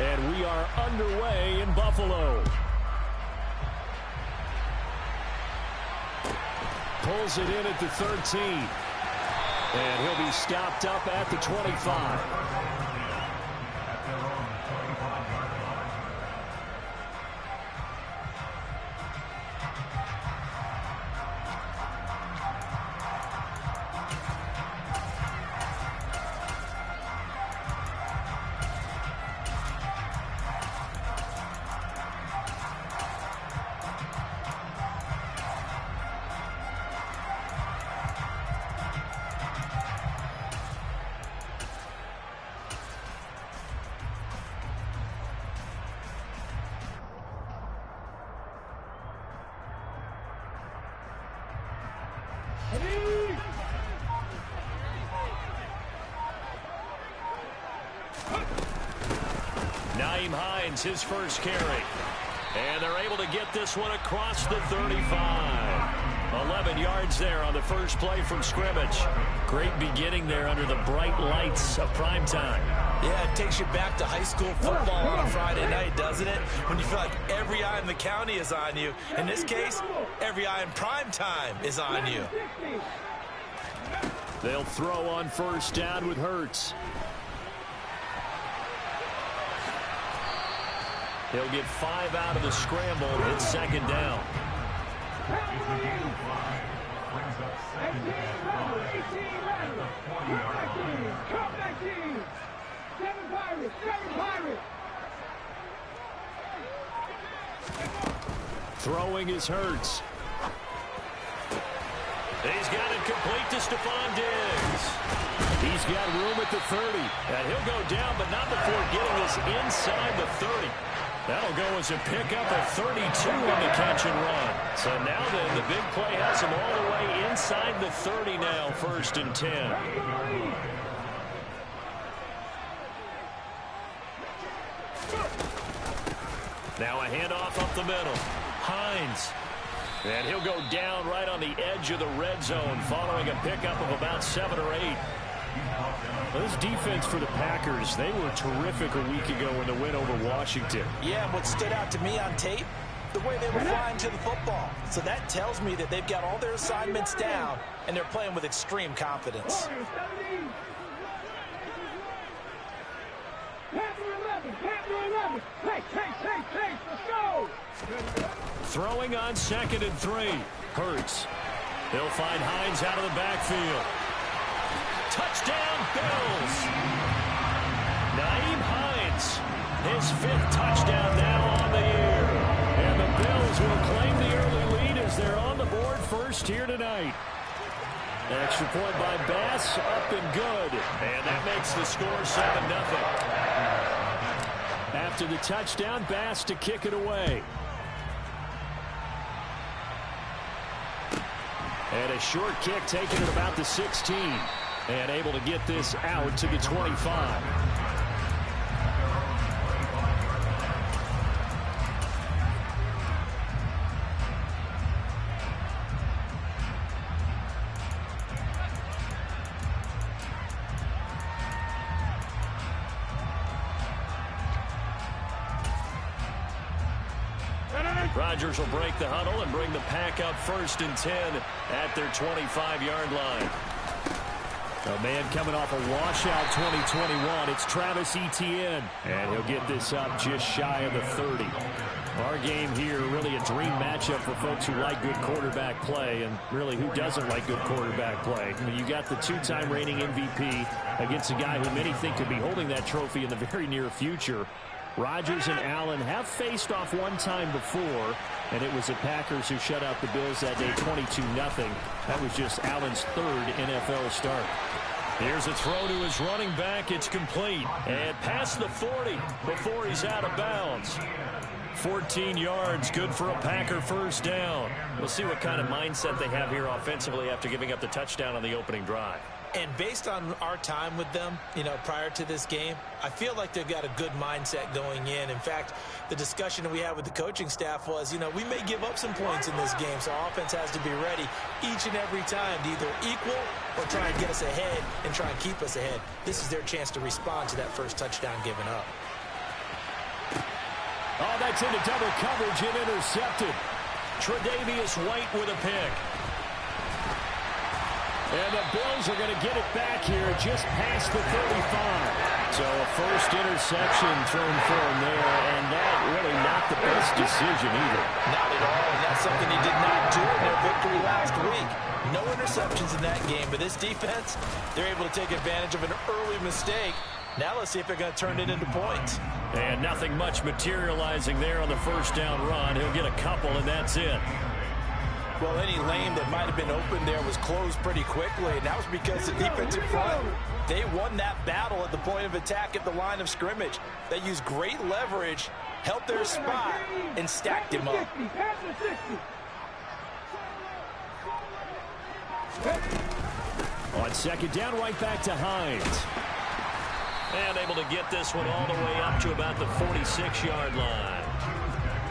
And we are underway in Buffalo. Pulls it in at the 13. And he'll be stopped up at the 25. His first carry. And they're able to get this one across the 35. 11 yards there on the first play from scrimmage. Great beginning there under the bright lights of prime time. Yeah, it takes you back to high school football on a Friday night, doesn't it? When you feel like every eye in the county is on you. In this case, every eye in prime time is on you. They'll throw on first down with Hurts. He'll get 5 out of the scramble. It's second down. Throwing is Hurts. He's got it complete to Stephon Diggs. He's got room at the 30. And he'll go down, but not before getting us inside the 30. That'll go as a pickup of 32 on the catch and run. So now then, the big play has him all the way inside the 30 now, 1st and 10. Now a handoff up the middle. Hines. And he'll go down right on the edge of the red zone following a pickup of about 7 or 8. This defense for the Packers, they were terrific a week ago in the win over Washington. Yeah, and what stood out to me on tape, the way they were flying to the football. So that tells me that they've got all their assignments down, and they're playing with extreme confidence. Throwing on 2nd and 3. Hurts. He'll find Hines out of the backfield. Touchdown, Bills. Nyheim Hines, his 5th touchdown now on the year. And the Bills will claim the early lead as they're on the board first here tonight. Extra point by Bass, up and good. And that makes the score 7-0. After the touchdown, Bass to kick it away. And a short kick taken at about the 16. And able to get this out to the 25. Rodgers will break the huddle and bring the pack up 1st and 10 at their 25-yard line. A man coming off a washout 2021. It's Travis Etienne. And he'll get this up just shy of the 30. Our game here, really a dream matchup for folks who like good quarterback play, and really who doesn't like good quarterback play. I mean, you got the 2-time reigning MVP against a guy who many think could be holding that trophy in the very near future. Rodgers and Allen have faced off one time before, and it was the Packers who shut out the Bills that day 22-0. That was just Allen's 3rd NFL start. Here's a throw to his running back. It's complete. And past the 40 before he's out of bounds. 14 yards, good for a Packer first down. We'll see what kind of mindset they have here offensively after giving up the touchdown on the opening drive. And based on our time with them, prior to this game, I feel like they've got a good mindset going in. In fact, the discussion that we had with the coaching staff was, we may give up some points in this game, so our offense has to be ready each and every time to either equal or try and get us ahead and try and keep us ahead. This is their chance to respond to that first touchdown given up. Oh, that's into double coverage and intercepted. Tre'Davious White with a pick. And the Bills are going to get it back here just past the 35. So a first interception thrown for him there, and that really not the best decision either. Not at all, and that's something he did not do in their victory last week. No interceptions in that game, but this defense, they're able to take advantage of an early mistake. Now let's see if they're going to turn it into points. And nothing much materializing there on the first down run. He'll get a couple, and that's it. Well, any lane that might have been open there was closed pretty quickly, and that was because the defensive front, they won that battle at the point of attack at the line of scrimmage. They used great leverage, held their spot, and stacked him up. On second down, right back to Hines. And able to get this one all the way up to about the 46-yard line.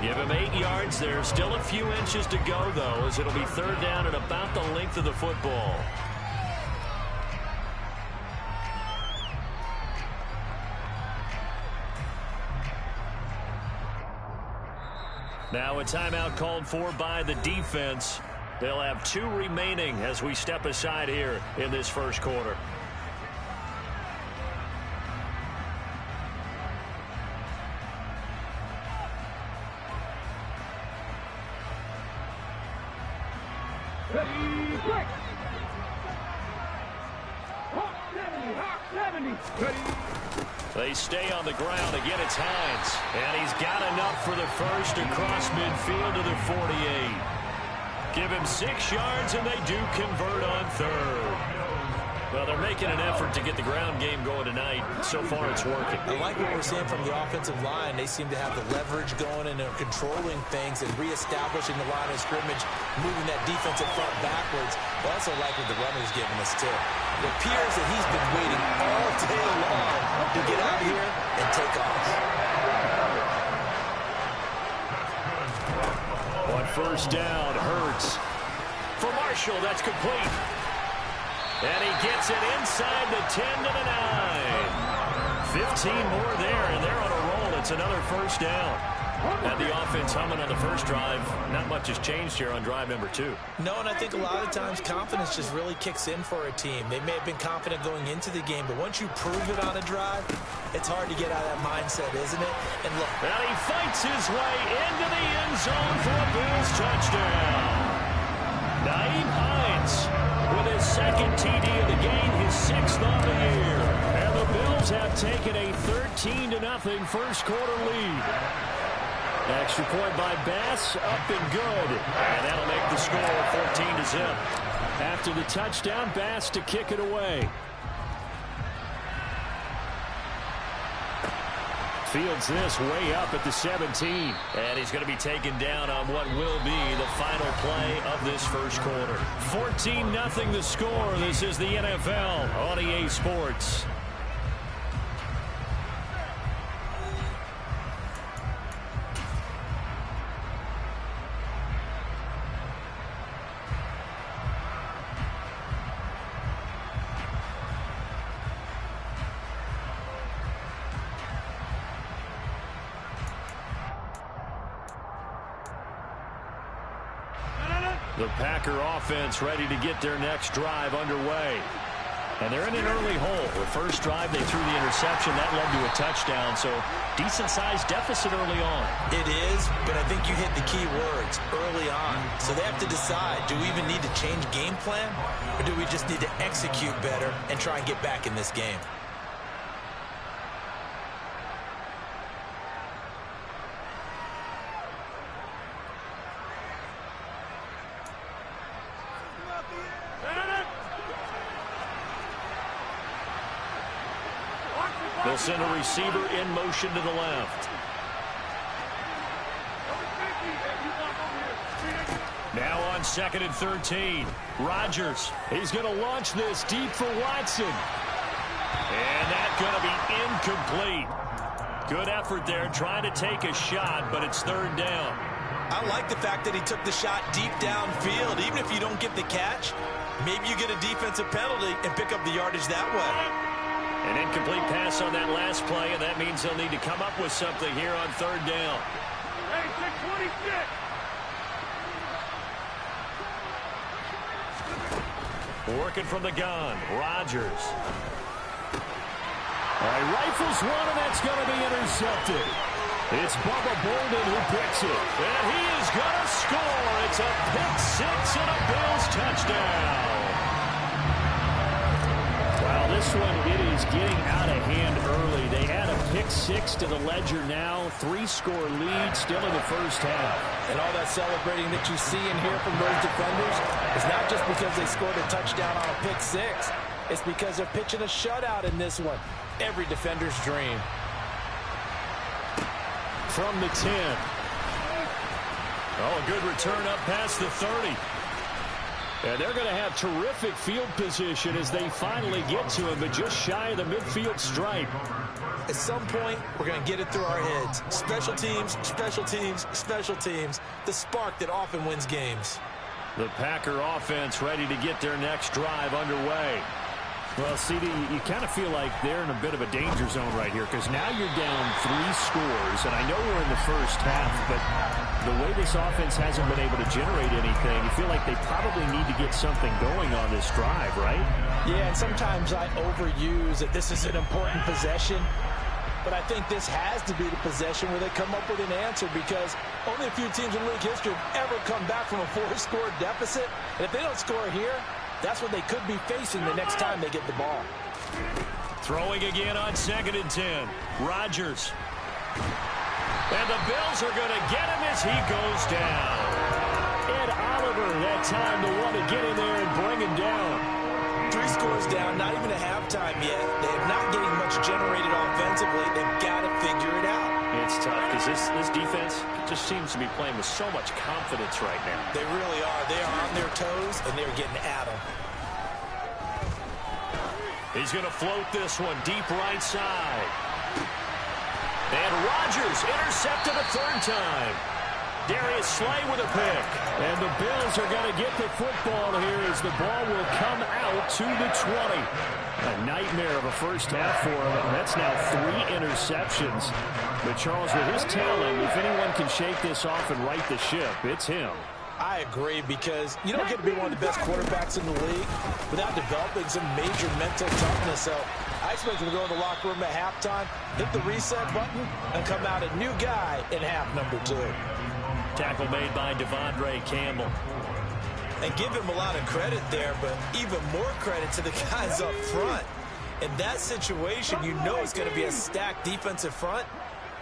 Give him 8 yards there. Still a few inches to go, though, as it'll be third down at about the length of the football. Now a timeout called for by the defense. They'll have 2 remaining as we step aside here in this first quarter. They stay on the ground. Again, it's Hines. And he's got enough for the first across midfield to the 48. Give him 6 yards, and they do convert on third. Well, they're making an effort to get the ground game going tonight. So far, it's working. I like what we're seeing from the offensive line. They seem to have the leverage going, and they're controlling things and reestablishing the line of scrimmage, moving that defensive front backwards. I also like what the runner's giving us, too. It appears that he's been waiting all day long to get out here and take off. On first down, Hurts. For Marshall, that's complete. And he gets it inside the 10 to the 9. 15 more there, and they're on a roll. It's another first down. And the offense humming on the first drive. Not much has changed here on drive number 2. No, and I think a lot of times confidence just really kicks in for a team. They may have been confident going into the game, but once you prove it on a drive, it's hard to get out of that mindset, isn't it? And look. And he fights his way into the end zone for a Bills touchdown. Nyheim Hines with his second TD of the game, his 6th on the year. And the Bills have taken a 13-0 first quarter lead. Extra point by Bass, up and good. And that'll make the score 14-0. After the touchdown, Bass to kick it away. Fields this way up at the 17. And he's going to be taken down on what will be the final play of this first quarter. 14-0 the score. This is the NFL on EA Sports. The Packer offense ready to get their next drive underway. And they're in an early hole. The first drive, they threw the interception. That led to a touchdown, so decent-sized deficit early on. It is, but I think you hit the key words, early on. So they have to decide, do we even need to change game plan, or do we just need to execute better and try and get back in this game? They'll send a receiver in motion to the left. Now on 2nd and 13. Rodgers. He's going to launch this deep for Watson. And that's going to be incomplete. Good effort there trying to take a shot, but it's third down. I like the fact that he took the shot deep downfield. Even if you don't get the catch, maybe you get a defensive penalty and pick up the yardage that way. An incomplete pass on that last play, and that means they'll need to come up with something here on third down. Hey, 626. Working from the gun, Rodgers. All right, rifles one, and that's going to be intercepted. It's Bubba Bolden who picks it. And he is going to score. It's a pick six and a Bills touchdown. Wow, this one, it is getting out of hand early. They add a pick six to the ledger now. 3-score lead still in the first half. And all that celebrating that you see and hear from those defenders is not just because they scored a touchdown on a pick six. It's because they're pitching a shutout in this one. Every defender's dream. From the 10. Oh, a good return up past the 30. And they're going to have terrific field position as they finally get to him, but just shy of the midfield stripe. At some point, we're going to get it through our heads. Special teams, special teams, special teams. The spark that often wins games. The Packer offense ready to get their next drive underway. Well, CD, you kind of feel like they're in a bit of a danger zone right here because now you're down 3 scores, and I know we're in the first half, but the way this offense hasn't been able to generate anything, you feel like they probably need to get something going on this drive, right? Yeah, and sometimes I overuse that this is an important possession, but I think this has to be the possession where they come up with an answer because only a few teams in league history have ever come back from a 4-score deficit, and if they don't score here, that's what they could be facing the next time they get the ball. Throwing again on 2nd and 10. Rodgers. And the Bills are going to get him as he goes down. Ed Oliver that time to want to get in there and bring him down. 3 scores down, not even a halftime yet. They are not getting much generated offensively. They've got to figure it out. It's tough because this defense just seems to be playing with so much confidence right now. They really are. They are on their toes, and they're getting at them. He's going to float this one deep right side. And Rodgers intercepted a 3rd time. Darius Slay with a pick. And the Bills are going to get the football here as the ball will come out to the 20. A nightmare of a first half for him. That's now 3 interceptions. But Charles, with his talent, if anyone can shake this off and right the ship, it's him. I agree because you don't get to be one of the best quarterbacks in the league without developing some major mental toughness. So I expect him to go in the locker room at halftime, hit the reset button, and come out a new guy in half number 2. Tackle made by Devondre Campbell. And give him a lot of credit there, but even more credit to the guys up front. In that situation, you know it's going to be a stacked defensive front.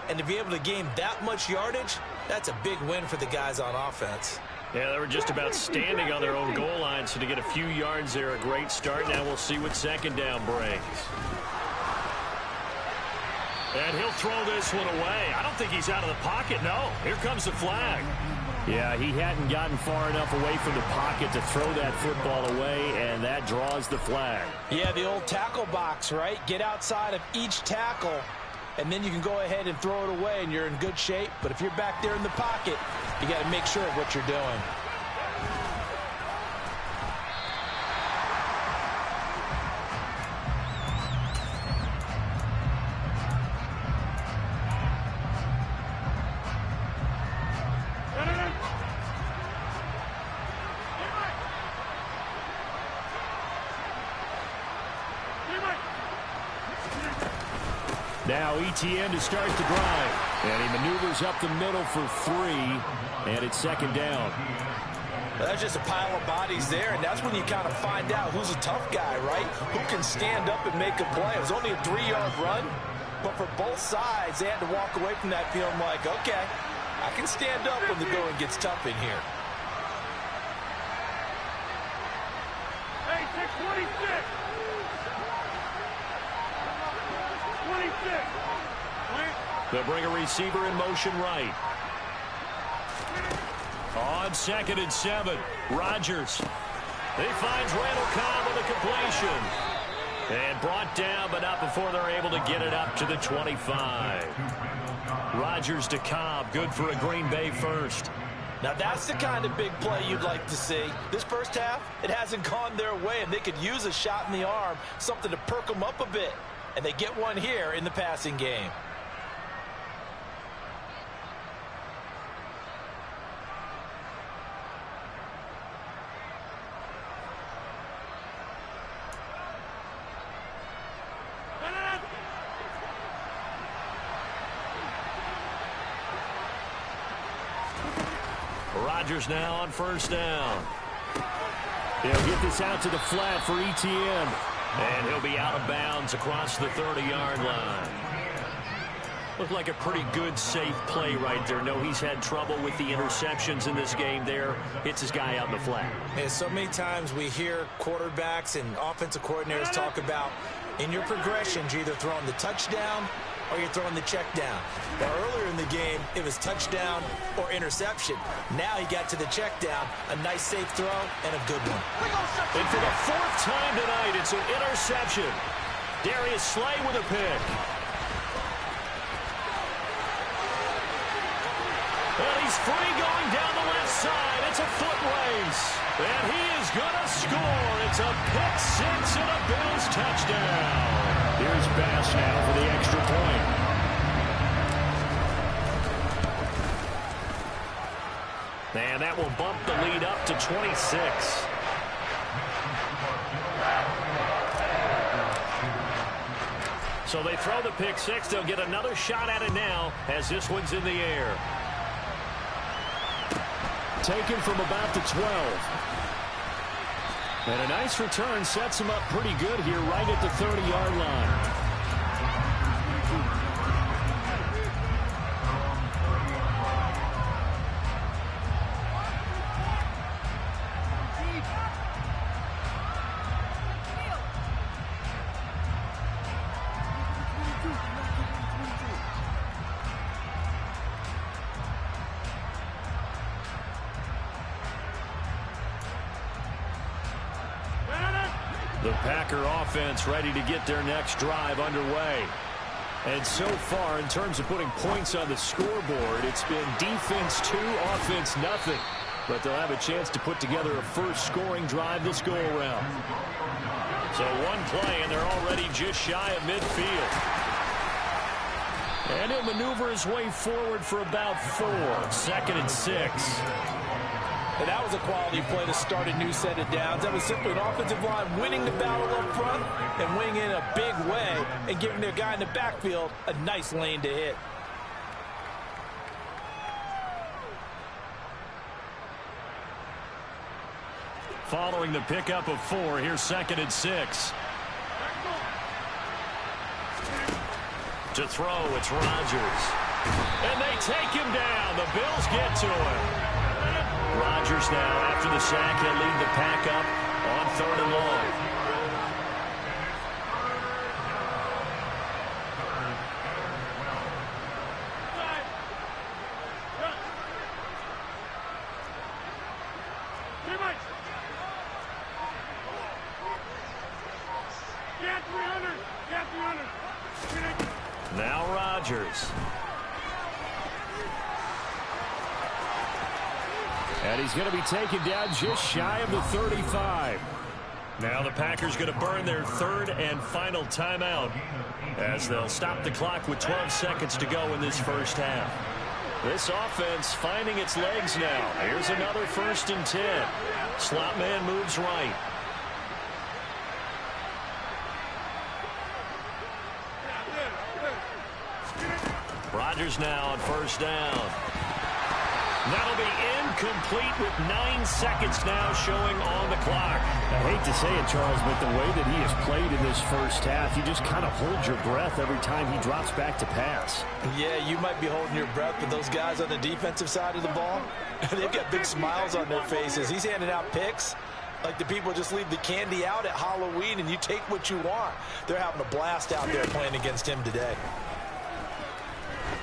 And to be able to gain that much yardage, that's a big win for the guys on offense. Yeah, they were just about standing on their own goal line, so to get a few yards there, a great start. Now we'll see what 2nd down brings. And he'll throw this one away. I don't think he's out of the pocket, no. Here comes the flag. Yeah, he hadn't gotten far enough away from the pocket to throw that football away, and that draws the flag. Yeah, the old tackle box, right? Get outside of each tackle, and then you can go ahead and throw it away, and you're in good shape. But if you're back there in the pocket, you got to make sure of what you're doing. Now ETN to start the drive. And he maneuvers up the middle for 3. And it's 2nd down. Well, that's just a pile of bodies there, and that's when you kind of find out who's a tough guy, right? Who can stand up and make a play. It was only a 3-yard run, but for both sides, they had to walk away from that feeling like, okay, I can stand up when the going gets tough in here. Hey, 626. 26. They'll bring a receiver in motion right. On 2nd and 7, Rodgers. He finds Randall Cobb with a completion. And brought down, but not before they're able to get it up to the 25. Rodgers to Cobb, good for a Green Bay first. Now that's the kind of big play you'd like to see. This first half, it hasn't gone their way, and they could use a shot in the arm, something to perk them up a bit. and they get one here in the passing game. Rodgers now on first down. He'll get this out to the flat for ETN. And he'll be out of bounds across the 30-yard line. Looked like a pretty good, safe play right there. No, he's had trouble with the interceptions in this game there. Hits his guy out in the flat. And so many times we hear quarterbacks and offensive coordinators talk about in your progressions, you're either throwing the touchdown or you're throwing the check down. Now, earlier in the game, it was touchdown or interception. Now he got to the check down, a nice safe throw, and a good one. And for the fourth time tonight, it's an interception. Darius Slay with a pick. And he's free going down the left side. It's a foot race. And he is going to score. It's a pick six and a Bills touchdown. Here's Bass now for the extra point. And that will bump the lead up to 26. So they throw the pick six. They'll get another shot at it now as this one's in the air. Taken from about the 12. And a nice return sets him up pretty good here right at the 30-yard line. The Packer offense ready to get their next drive underway. And so far, in terms of putting points on the scoreboard, it's been defense 2, offense nothing. But they'll have a chance to put together a first scoring drive this go-around. So one play, and they're already just shy of midfield. And he'll maneuver his way forward for about 4. 2nd and 6. And that was a quality play to start a new set of downs. That was simply an offensive line winning the battle up front and winning in a big way and giving their guy in the backfield a nice lane to hit. Following the pickup of 4, here's 2nd and 6. To throw, it's Rodgers. And they take him down. The Bills get to him. Rodgers now, after the sack, he'll lead the pack up on 3rd and long. Now Rodgers. And he's going to be taken down just shy of the 35. Now the Packers going to burn their 3rd and final timeout as they'll stop the clock with 12 seconds to go in this first half. This offense finding its legs now. Here's another 1st and 10. Slot man moves right. Rodgers now on 1st down. That'll be incomplete with 9 seconds now showing on the clock. I hate to say it, Charles, but the way that he has played in this first half, you just kind of hold your breath every time he drops back to pass. Yeah, you might be holding your breath, but those guys on the defensive side of the ball, they've got big smiles on their faces. He's handing out picks like the people just leave the candy out at Halloween and you take what you want. They're having a blast out there playing against him today.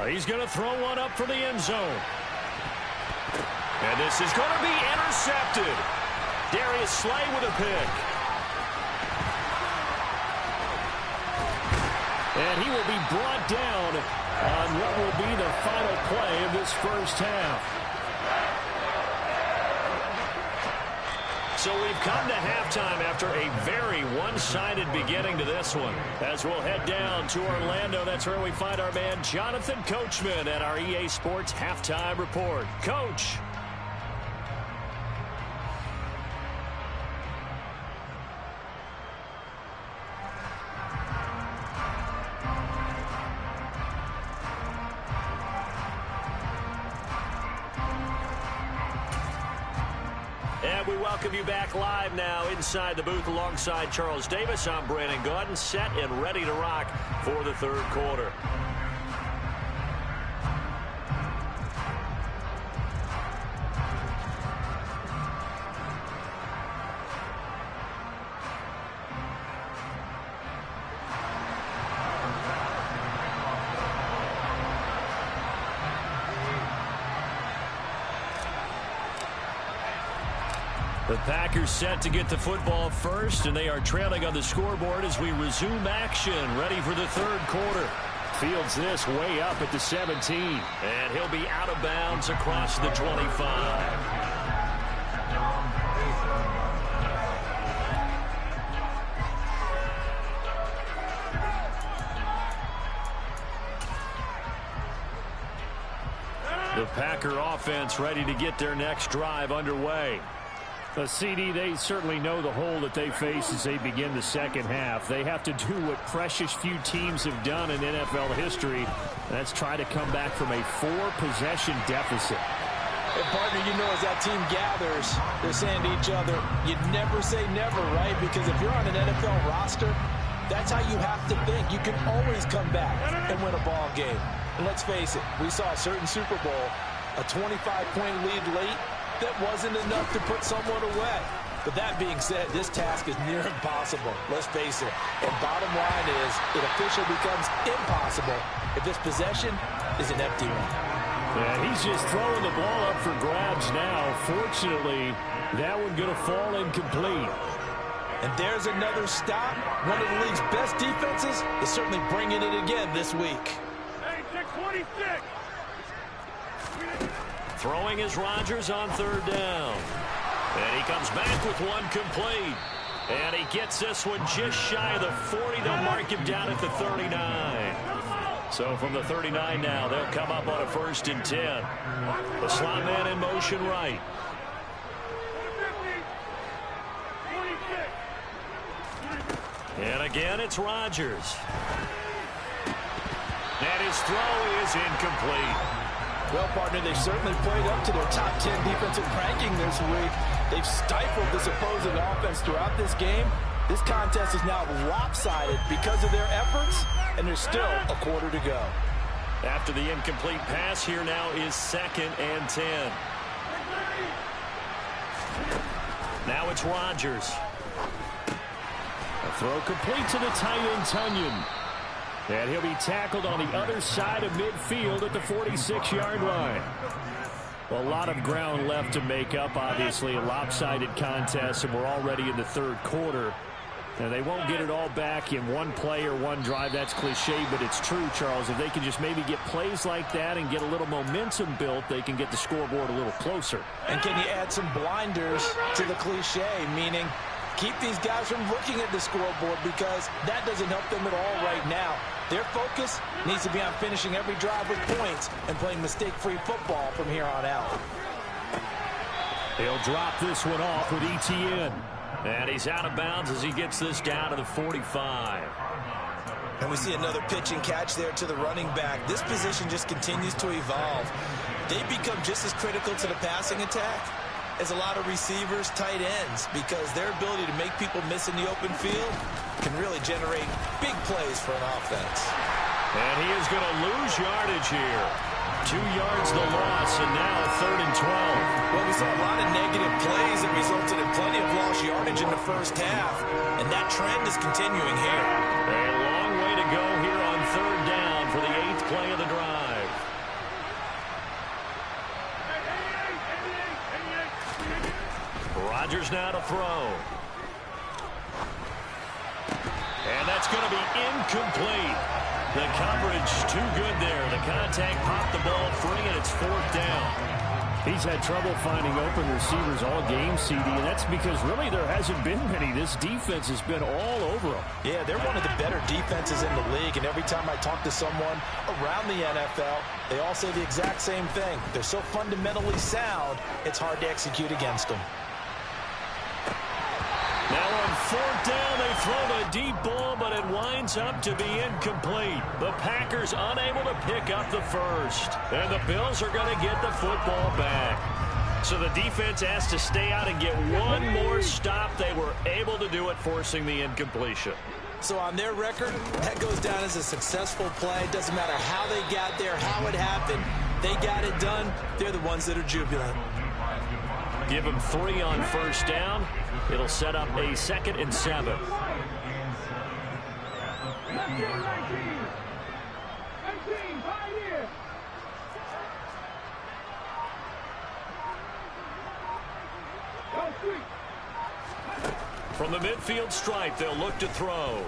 He's going to throw one up for the end zone. And this is going to be intercepted. Darius Slay with a pick. And he will be brought down on what will be the final play of this first half. So we've come to halftime after a very one-sided beginning to this one. As we'll head down to Orlando, that's where we find our man Jonathan Coachman at our EA Sports Halftime Report. Coach. And we welcome you back live now inside the booth alongside Charles Davis. I'm Brandon Gaudin, set and ready to rock for the third quarter. The Packers set to get the football first, and they are trailing on the scoreboard as we resume action, ready for the third quarter. Fields this way up at the 17, and he'll be out of bounds across the 25. The Packer offense ready to get their next drive underway. The CD, they certainly know the hole that they face as they begin the second half. They have to do what precious few teams have done in NFL history. That's try to come back from a 4-possession deficit. And partner, you know, as that team gathers, they're saying to each other, you never say never, right? Because if you're on an NFL roster, that's how you have to think. You can always come back and win a ball game. And let's face it, we saw a certain Super Bowl, a 25-point lead late, that wasn't enough to put someone away. But that being said, this task is near impossible. Let's face it. And bottom line is, it officially becomes impossible if this possession is an empty one. Yeah, he's just throwing the ball up for grabs now. Fortunately, that one going to fall incomplete. And there's another stop. One of the league's best defenses is certainly bringing it again this week. Hey, 626. Throwing is Rodgers on third down. And he comes back with one complete. And he gets this one just shy of the 40. They'll mark him down at the 39. So from the 39 now, they'll come up on a 1st and 10. The slot man in motion right. And again, it's Rodgers. And his throw is incomplete. Well, partner, they certainly played up to their top 10 defensive ranking this week. They've stifled this opposing offense throughout this game. This contest is now lopsided because of their efforts, and there's still a quarter to go. After the incomplete pass, here now is 2nd and 10. Now it's Rodgers. A throw complete to the tight end, Tunyon. And he'll be tackled on the other side of midfield at the 46-yard line. Well, a lot of ground left to make up, obviously, a lopsided contest, and we're already in the third quarter. And they won't get it all back in one play or one drive. That's cliche, but it's true, Charles. If they can just maybe get plays like that and get a little momentum built, they can get the scoreboard a little closer. And can you add some blinders to the cliche, meaning keep these guys from looking at the scoreboard, because that doesn't help them at all right now. Their focus needs to be on finishing every drive with points and playing mistake-free football from here on out. He'll drop this one off with ETN. And he's out of bounds as he gets this down to the 45. And we see another pitch and catch there to the running back. This position just continues to evolve. They become just as critical to the passing attack as a lot of receivers, tight ends, because their ability to make people miss in the open field can really generate big plays for an offense. And he is going to lose yardage here. 2 yards the loss, and now 3rd and 12. Well, we saw a lot of negative plays that resulted in plenty of lost yardage in the first half, and that trend is continuing here. A long way to go here on 3rd down for the 8th play of the drive. Rodgers now to throw. And that's going to be incomplete. The coverage too good there. The contact popped the ball free, and it's 4th down. He's had trouble finding open receivers all game, CD, and that's because really there hasn't been many. This defense has been all over them. Yeah, they're one of the better defenses in the league, and every time I talk to someone around the NFL, they all say the exact same thing. They're so fundamentally sound, it's hard to execute against them. Now on fourth down, they throw a deep ball, but it winds up to be incomplete. The Packers unable to pick up the first. And the Bills are going to get the football back. So the defense has to stay out and get one more stop. They were able to do it, forcing the incompletion. So on their record, that goes down as a successful play. Doesn't matter how they got there, how it happened. They got it done. They're the ones that are jubilant. Give them 3 on first down. It'll set up a 2nd and 7. From the midfield stripe, they'll look to throw.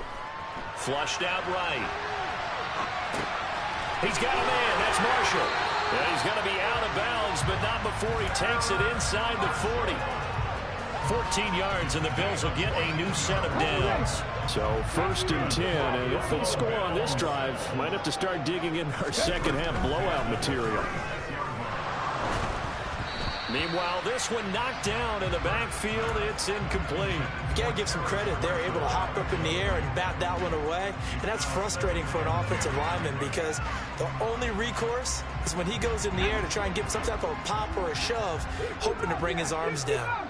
Flushed out right. He's got a man. That's Marshall. Yeah, he's going to be out of bounds, but not before he takes it inside the 40. 14 yards, and the Bills will get a new set of downs. So 1st and 10, and if they score on this drive, might have to start digging in our second half blowout material. Meanwhile, this one knocked down in the backfield. It's incomplete. You got to give some credit. They're able to hop up in the air and bat that one away. And that's frustrating for an offensive lineman because the only recourse is when he goes in the air to try and give some type of a pop or a shove, hoping to bring his arms down.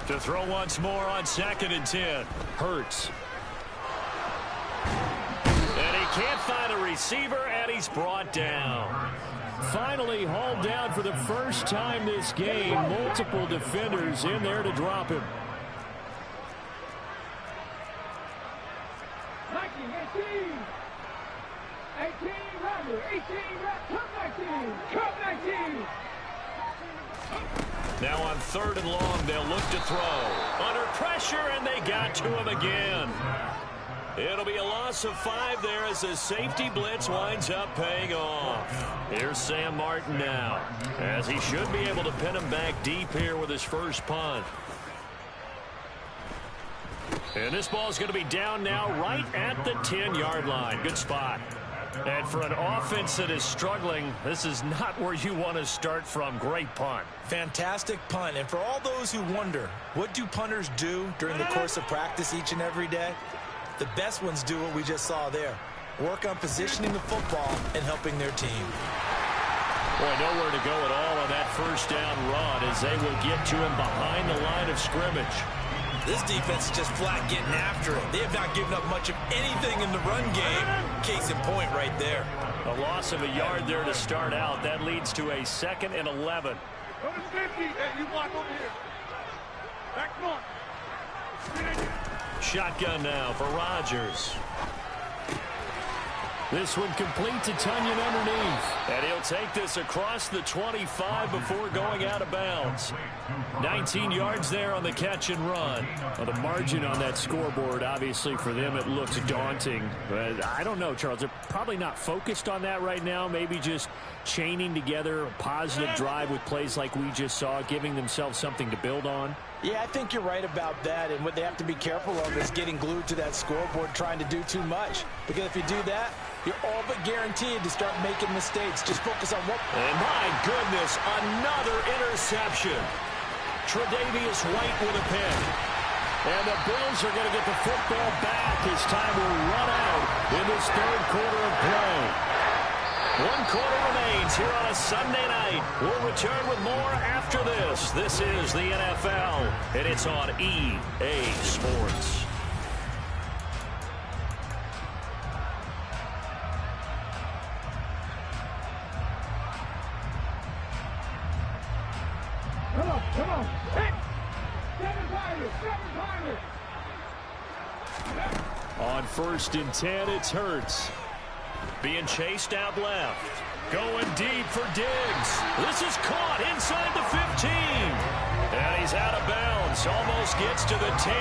To throw once more on 2nd and 10. Hurts. And he can't find a receiver, and he's brought down. Finally hauled down for the first time this game. Multiple defenders in there to drop him. 18, Now on 3rd and long, they'll look to throw. Under pressure, and they got to him again. It'll be a loss of 5 there as the safety blitz winds up paying off. Here's Sam Martin now, as he should be able to pin him back deep here with his first punt. And this ball is going to be down now right at the 10-yard line. Good spot. And for an offense that is struggling, this is not where you want to start from. Great punt. Fantastic punt. And for all those who wonder, what do punters do during the course of practice each and every day? The best ones do what we just saw there. Work on positioning the football and helping their team. Boy, nowhere to go at all on that first down run as they will get to him behind the line of scrimmage. This defense is just flat getting after it. They have not given up much of anything in the run game. Case in point right there. A loss of a yard there to start out. That leads to a 2nd and 11. Go to 50. Hey, you block over here. Back on. Shotgun now for Rodgers. This one complete to Tunyon underneath. And he'll take this across the 25 before going out of bounds. 19 yards there on the catch and run. Well, the margin on that scoreboard, obviously for them, it looks daunting. But I don't know, Charles. They're probably not focused on that right now. Maybe just chaining together a positive drive with plays like we just saw, giving themselves something to build on. Yeah, I think you're right about that. And what they have to be careful of is getting glued to that scoreboard trying to do too much. Because if you do that, you're all but guaranteed to start making mistakes. Just focus on what... And my goodness, another interception. Tre'Davious White with a pick. And the Bills are going to get the football back as time will run out in this 3rd quarter of play. 1 quarter remains here on a Sunday night. We'll return with more after this. This is the NFL, and it's on EA Sports. Come on. Hey. 7 On 1st and 10, it's Hurts. Being chased out left. Going deep for Diggs. This is caught inside the 15. And he's out of bounds. Almost gets to the 10.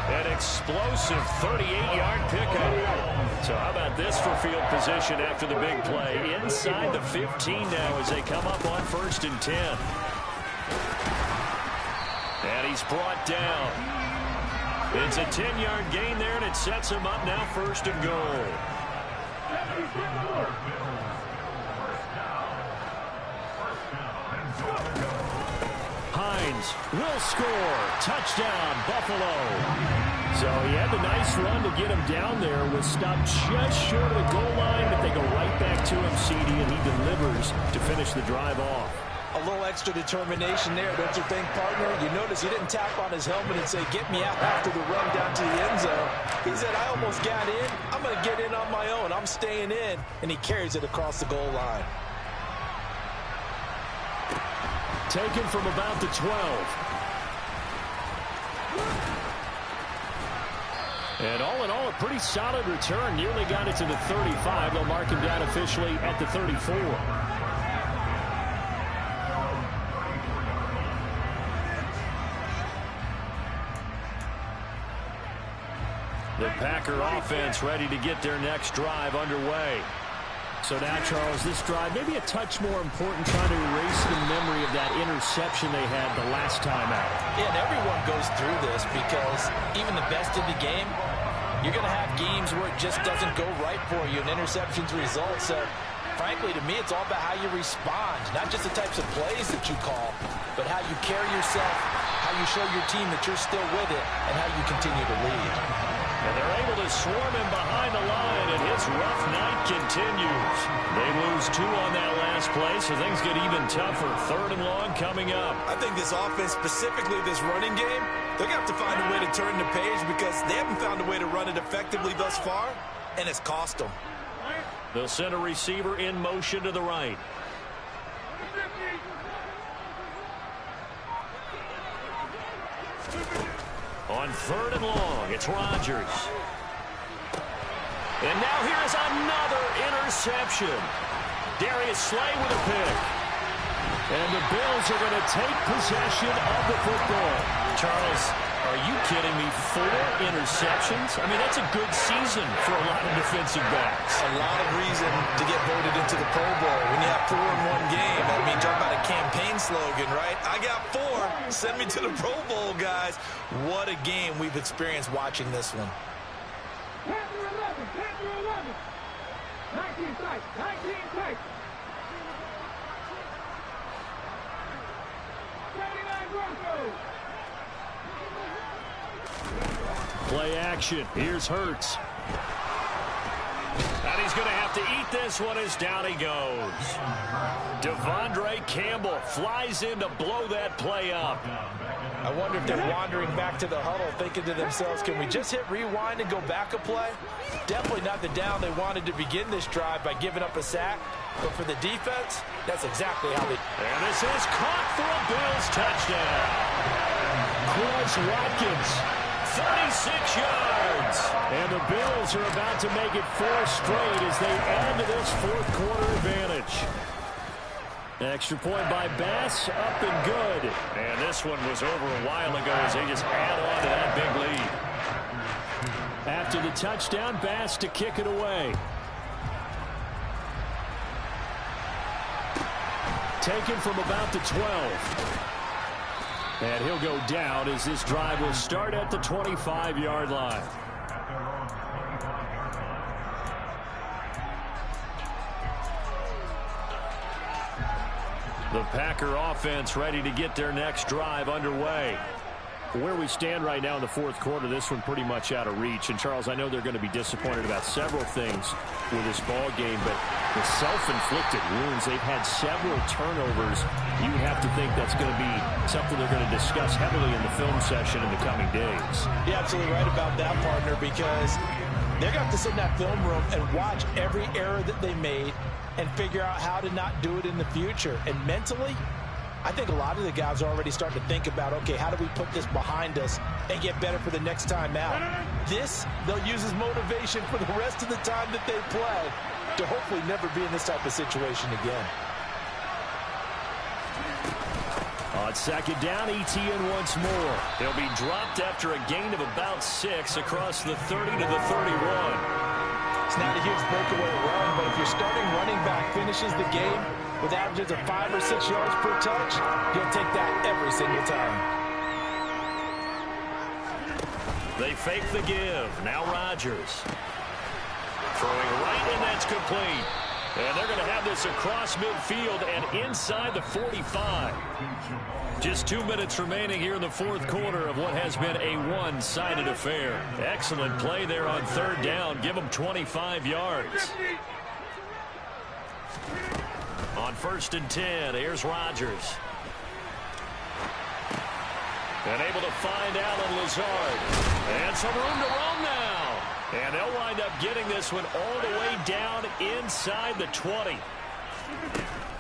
An explosive 38-yard pickup. So how about this for field position after the big play? Inside the 15 now as they come up on 1st and 10. And he's brought down. It's a 10-yard gain there, and it sets him up now 1st and goal. Hines will score. Touchdown, Buffalo. So he had the nice run to get him down there. Was stopped just short of the goal line, but they go right back to him, CD, and he delivers to finish the drive off. A little extra determination there, don't you think, partner? You notice he didn't tap on his helmet and say, get me out after the run down to the end zone. He said, I almost got in. I'm going to get in on my own. I'm staying in. And he carries it across the goal line. Taken from about the 12. And all in all, a pretty solid return. Nearly got it to the 35. They'll mark him down officially at the 34. The Packer offense ready to get their next drive underway. So now, Charles, this drive maybe a touch more important, trying to erase the memory of that interception they had the last time out. Yeah, and everyone goes through this because even the best of the game, you're going to have games where it just doesn't go right for you, and interceptions result. So, frankly, to me, it's all about how you respond, not just the types of plays that you call, but how you carry yourself, how you show your team that you're still with it, and how you continue to lead. And they're able to swarm him behind the line, and his rough night continues. They lose 2 on that last play, so things get even tougher. 3rd and long coming up. I think this offense, specifically this running game, they're going to have to find a way to turn the page because they haven't found a way to run it effectively thus far, and it's cost them. They'll send a receiver in motion to the right. On 3rd and long, it's Rodgers. And now here is another interception. Darius Slay with a pick. And the Bills are going to take possession of the football. Charles, are you kidding me? 4 interceptions? I mean, that's a good season for a lot of defensive backs. A lot of reason to get voted into the Pro Bowl. When you have 4 in one game, I mean, talk about a campaign slogan, right? I got 4. Send me to the Pro Bowl, guys. What a game we've experienced watching this one. 19 sight, 19 sight. 79 Broncos. Play action. Here's Hurts. And he's going to have to eat this one as down he goes. Devondre Campbell flies in to blow that play up. I wonder if they're wandering back to the huddle thinking to themselves, can we just hit rewind and go back a play? Definitely not the down they wanted to begin this drive by giving up a sack. But for the defense, that's exactly how they... And this is caught for a Bills touchdown. Quez Watkins, 36 yards. And the Bills are about to make it 4 straight as they add to this 4th quarter advantage. Extra point by Bass, up and good. And this one was over a while ago as they just add on to that big lead. After the touchdown, Bass to kick it away. Taken from about the 12. And he'll go down as this drive will start at the 25-yard line. The Packer offense ready to get their next drive underway. Where we stand right now in the 4th quarter, this one pretty much out of reach. And, Charles, I know they're going to be disappointed about several things with this ball game, but the self-inflicted wounds, they've had several turnovers. You have to think that's going to be something they're going to discuss heavily in the film session in the coming days. You're absolutely right about that, partner, because they're going to have to sit in that film room and watch every error that they made and figure out how to not do it in the future. And mentally, I think a lot of the guys are already starting to think about, okay, how do we put this behind us and get better for the next time out? This, they'll use as motivation for the rest of the time that they play to hopefully never be in this type of situation again. On second down, ETN once more. He'll be dropped after a gain of about 6 across the 30 to the 31. It's not a huge breakaway run, but if your starting running back finishes the game with averages of 5 or 6 yards per touch, you'll take that every single time. They fake the give. Now Rodgers. Throwing right, and that's complete. And they're going to have this across midfield and inside the 45. Just 2 minutes remaining here in the fourth quarter of what has been a one-sided affair. Excellent play there on third down. Give them 25 yards. On 1st and 10, here's Rodgers. And able to find Allen Lazard. And some room to roam now. And they'll wind up getting this one all the way down inside the 20.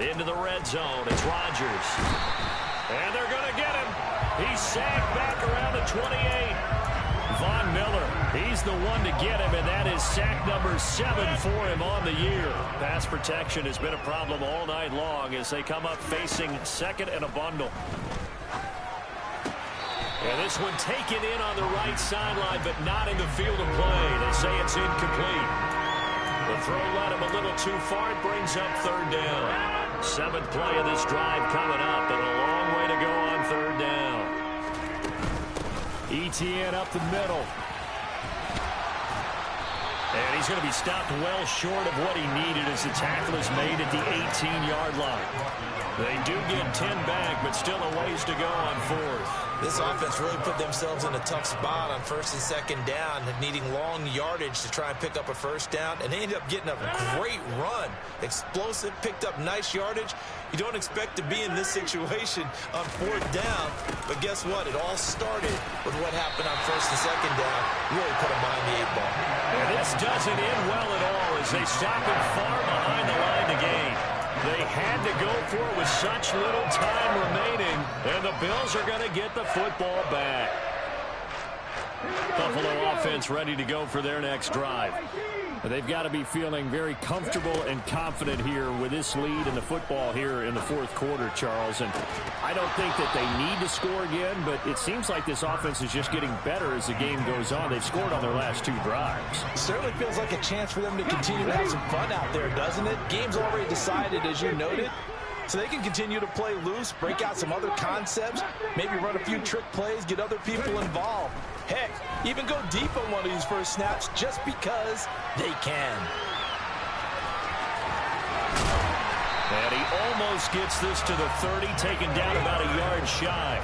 Into the red zone. It's Rodgers. And they're going to get him. He's sacked back around the 28. Von Miller, he's the one to get him, and that is sack number 7 for him on the year. Pass protection has been a problem all night long as they come up facing second and a bundle. And this one taken in on the right sideline, but not in the field of play. They say it's incomplete. The throw led him a little too far. It brings up third down. 7th play of this drive coming up, but a long way to go on third down. ETN up the middle. And he's going to be stopped well short of what he needed as the tackle is made at the 18-yard line. They do get 10 back, but still a ways to go on 4th. This offense really put themselves in a tough spot on 1st and 2nd down, needing long yardage to try and pick up a first down, and they ended up getting a great run. Explosive, picked up nice yardage. You don't expect to be in this situation on 4th down, but guess what? It all started with what happened on 1st and 2nd down. Really put them behind the 8 ball. And this doesn't end well at all as they stop him far behind the line to gain. They had to go for it with such little time remaining, and the Bills are going to get the football back. Buffalo offense ready to go for their next drive. They've got to be feeling very comfortable and confident here with this lead in the football here in the fourth quarter, Charles. And I don't think that they need to score again, but it seems like this offense is just getting better as the game goes on. They've scored on their last 2 drives. It certainly feels like a chance for them to continue to have some fun out there, doesn't it? Game's already decided, as you noted. So they can continue to play loose, break out some other concepts, maybe run a few trick plays, get other people involved. Heck, even go deep on one of these first snaps just because they can. And he almost gets this to the 30, taken down about a yard shy.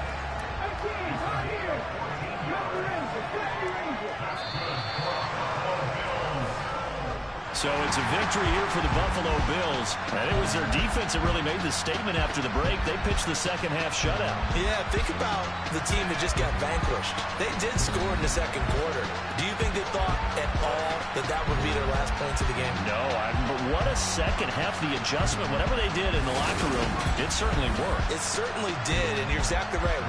So it's a victory here for the Buffalo Bills. And it was their defense that really made the statement after the break. They pitched the second half shutout. Yeah, think about the team that just got vanquished. They did score in the second quarter. Do you think they thought at all that that would be their last points of the game? No, but what a second half. The adjustment, whatever they did in the locker room, it certainly worked. It certainly did, and you're exactly right.